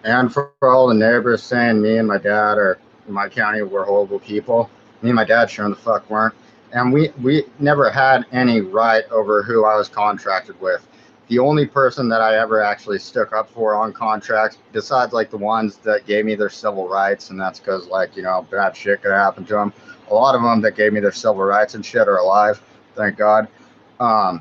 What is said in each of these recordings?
And for all the neighbors saying me and my dad or my county were horrible people, me and my dad sure the fuck weren't. And we never had any right over who I was contracted with. The only person that I ever actually stuck up for on contracts, besides like the ones that gave me their civil rights, and that's because like, you know, bad shit could happen to them. A lot of them that gave me their civil rights and shit are alive, thank God. I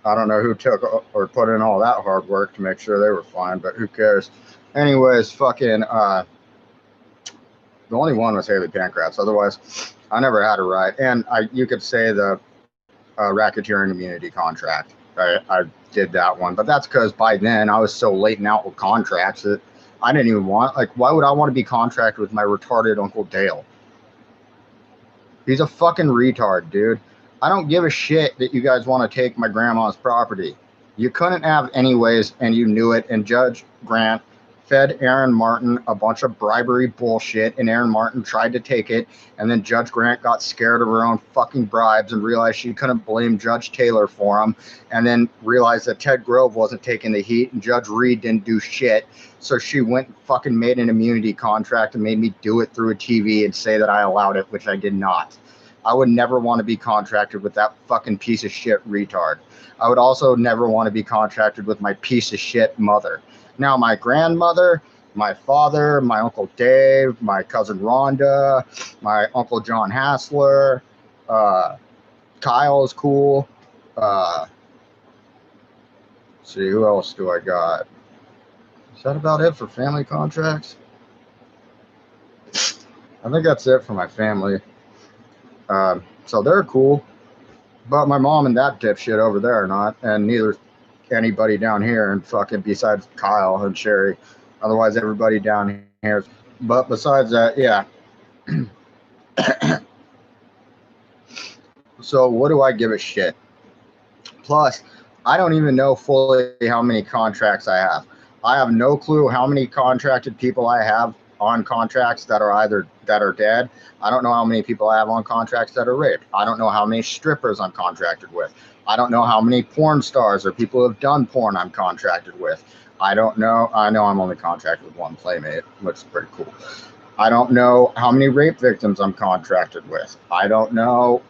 don't know who took or put in all that hard work to make sure they were fine, but who cares? Anyways, fucking, the only one was Haley Pancratz. Otherwise, I never had a right. And you could say the racketeering immunity contract. I did that one, but that's because by then I was so late and out with contracts that I didn't even want, like, why would I want to be contracted with my retarded Uncle Dale? He's a fucking retard, dude. I don't give a shit that you guys want to take my grandma's property. You couldn't have anyways, and you knew it, and Judge Grant fed Aaron Martin a bunch of bribery bullshit, and Aaron Martin tried to take it, and then Judge Grant got scared of her own fucking bribes and realized she couldn't blame Judge Taylor for them, and then realized that Ted Grove wasn't taking the heat, and Judge Reed didn't do shit, so she went and fucking made an immunity contract and made me do it through a TV and say that I allowed it, which I did not. I would never want to be contracted with that fucking piece of shit retard. I would also never want to be contracted with my piece of shit mother. Now, my grandmother, my father, my Uncle Dave, my cousin Rhonda, my Uncle John Hassler, Kyle is cool. See, who else do I got? Is that about it for family contracts? I think that's it for my family. So they're cool, but my mom and that dipshit over there are not, and neither anybody down here, and fucking besides Kyle and Sherry. Otherwise, everybody down here. But besides that, yeah. So what do I give a shit? Plus, I don't even know fully how many contracts I have. I have no clue how many contracted people I have on contracts that are dead. I don't know how many people I have on contracts that are raped. I don't know how many strippers I'm contracted with. I don't know how many porn stars or people who have done porn I'm contracted with. I don't know. I know I'm only contracted with one playmate, which is pretty cool. I don't know how many rape victims I'm contracted with. I don't know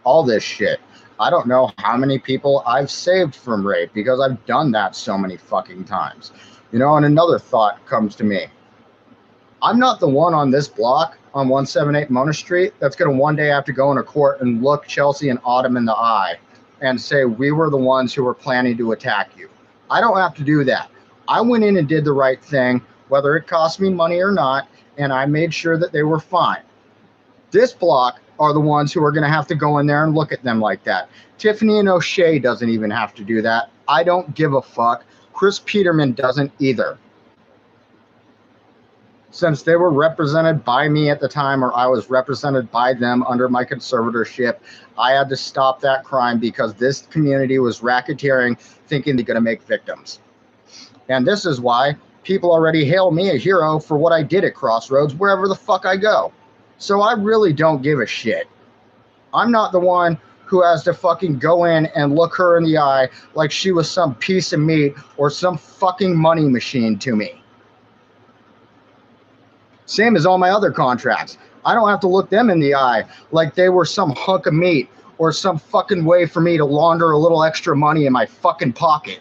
all this shit. I don't know how many people I've saved from rape because I've done that so many fucking times. You know, and another thought comes to me. I'm not the one on this block on 178 Mona Street that's going to one day have to go into court and look Chelsea and Autumn in the eye and say, we were the ones who were planning to attack you. I don't have to do that. I went in and did the right thing, whether it cost me money or not, and I made sure that they were fine. This block are the ones who are going to have to go in there and look at them like that. Tiffany and O'Shea doesn't even have to do that. I don't give a fuck. Chris Peterman doesn't either. Since they were represented by me at the time, or I was represented by them under my conservatorship, I had to stop that crime because this community was racketeering, thinking they're going to make victims. And this is why people already hail me a hero for what I did at Crossroads, wherever the fuck I go. So I really don't give a shit. I'm not the one who has to fucking go in and look her in the eye like she was some piece of meat or some fucking money machine to me. Same as all my other contracts. I don't have to look them in the eye like they were some hunk of meat or some fucking way for me to launder a little extra money in my fucking pocket.